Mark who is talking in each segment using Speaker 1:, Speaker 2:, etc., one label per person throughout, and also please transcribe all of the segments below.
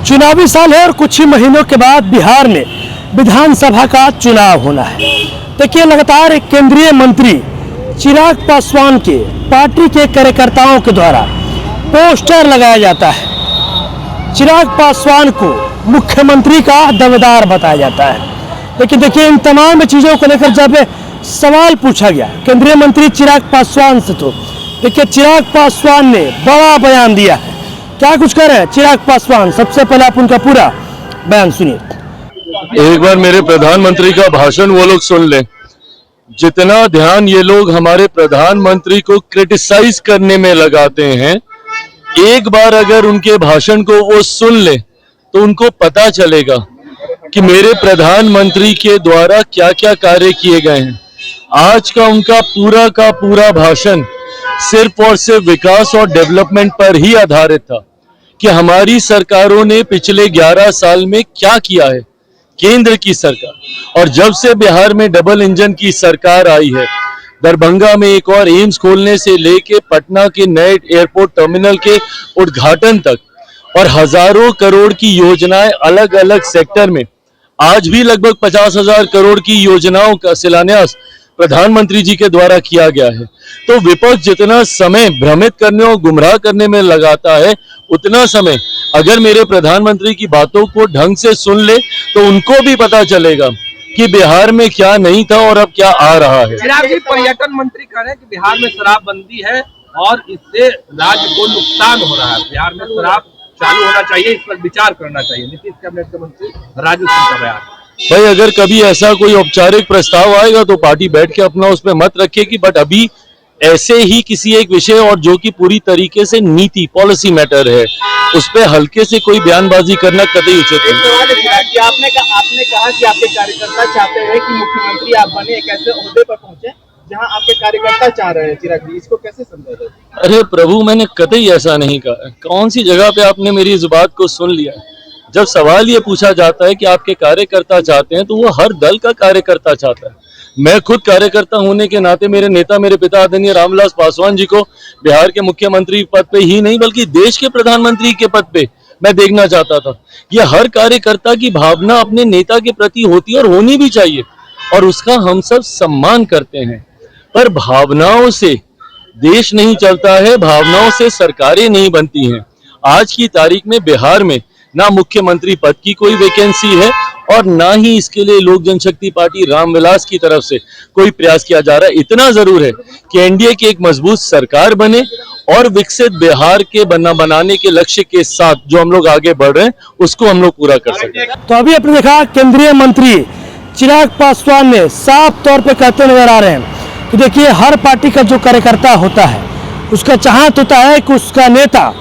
Speaker 1: चुनावी साल है और कुछ ही महीनों के बाद बिहार में विधानसभा का चुनाव होना है। देखिए, लगातार एक केंद्रीय मंत्री चिराग पासवान के पार्टी के कार्यकर्ताओं के द्वारा पोस्टर लगाया जाता है। चिराग पासवान को मुख्यमंत्री का दावेदार बताया जाता है। लेकिन देखिए, इन तमाम चीज़ों को लेकर जब सवाल पूछा गया केंद्रीय मंत्री चिराग पासवान से, तो देखिए चिराग पासवान ने बड़ा बयान दिया है। क्या कुछ कह रहे हैं चिराग पासवान, सबसे पहले आप उनका पूरा बयान सुनिए।
Speaker 2: एक बार मेरे प्रधानमंत्री का भाषण वो लोग सुन लें। जितना ध्यान ये लोग हमारे प्रधानमंत्री को क्रिटिसाइज करने में लगाते हैं, एक बार अगर उनके भाषण को वो सुन ले तो उनको पता चलेगा कि मेरे प्रधानमंत्री के द्वारा क्या क्या कार्य किए गए हैं। आज का पूरा भाषण सिर्फ और सिर्फ विकास और डेवलपमेंट पर ही आधारित था कि हमारी सरकारों ने पिछले 11 साल में क्या किया है, केंद्र की सरकार। और जब से बिहार में डबल इंजन की सरकार आई है, दरभंगा में एक और एम्स खोलने से लेके पटना के नए एयरपोर्ट टर्मिनल के उद्घाटन तक और हजारों करोड़ की योजनाएं अलग अलग सेक्टर में, आज भी लगभग 50,000 करोड़ की योजनाओं का शिलान्यास प्रधानमंत्री जी के द्वारा किया गया है। तो विपक्ष जितना समय भ्रमित करने और गुमराह करने में लगाता है, उतना समय अगर मेरे प्रधानमंत्री की बातों को ढंग से सुन ले तो उनको भी पता चलेगा कि बिहार में क्या नहीं था और अब क्या आ रहा है।
Speaker 3: चिराग जी, पर्यटन मंत्री कह रहे हैं कि बिहार में शराबबंदी है और इससे राज्य को नुकसान हो रहा है। बिहार में शराब चालू होना चाहिए, इस पर विचार करना चाहिए। नीतीश कैबिनेट के मंत्री राजू सिंह का बयान।
Speaker 2: भाई, अगर कभी ऐसा कोई औपचारिक प्रस्ताव आएगा तो पार्टी बैठ के अपना उसमें मत रखेगी, बट अभी ऐसे ही किसी एक विषय और जो कि पूरी तरीके से नीति पॉलिसी मैटर है, उस पे हल्के से कोई बयानबाजी करना कतई उचित नहीं।
Speaker 3: आपने कहा कि आपके कार्यकर्ता चाहते हैं कि मुख्यमंत्री आप बने, एक ऐसे ओहदे पर पहुंचे जहां आपके कार्यकर्ता चाह रहे हैं। चिराग जी, इसको कैसे समझा जाए?
Speaker 2: अरे प्रभु, मैंने कतई ऐसा नहीं कहा। कौन सी जगह पे आपने मेरी इस बात को सुन लिया? जब सवाल ये पूछा जाता है कि आपके कार्यकर्ता चाहते हैं, तो वो हर दल का कार्यकर्ता चाहता है। मैं खुद कार्यकर्ता होने के नाते मेरे नेता, मेरे पिता आदरणीय रामविलास पासवान जी को बिहार के मुख्यमंत्री पद पे ही नहीं बल्कि देश के प्रधानमंत्री के पद पे मैं देखना चाहता था। ये हर कार्यकर्ता की भावना अपने नेता के प्रति होती है और होनी भी चाहिए, और उसका हम सब सम्मान करते हैं। पर भावनाओं से देश नहीं चलता है, भावनाओं से सरकारें नहीं बनती हैं। आज की तारीख में बिहार में ना मुख्यमंत्री पद की कोई वैकेंसी है और ना ही इसके लिए लोक जनशक्ति पार्टी रामविलास की तरफ से कोई प्रयास किया जा रहा है। इतना जरूर है कि एनडीए की एक मजबूत सरकार बने और विकसित बिहार के बनाने के लक्ष्य के साथ जो हम लोग आगे बढ़ रहे हैं, उसको हम लोग पूरा कर सकें।
Speaker 1: तो अभी आपने देखा केंद्रीय मंत्री चिराग पासवान ने साफ तौर पे कहते नजर आ रहे हैं कि देखिए, हर पार्टी का जो कार्यकर्ता होता है उसका चाहत होता है कि उसका नेता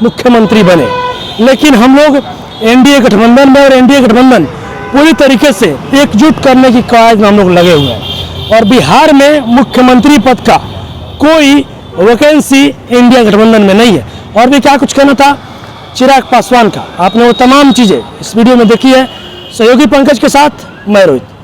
Speaker 1: मुख्यमंत्री बने। लेकिन हम लोग एनडीए गठबंधन में और एनडीए गठबंधन पूरी तरीके से एकजुट करने की कवायद में हम लोग लगे हुए हैं और बिहार में मुख्यमंत्री पद का कोई वैकेंसी इंडिया गठबंधन में नहीं है। और भी क्या कुछ कहना था चिराग पासवान का, आपने वो तमाम चीज़ें इस वीडियो में देखी है। सहयोगी पंकज के साथ मैं रोहित।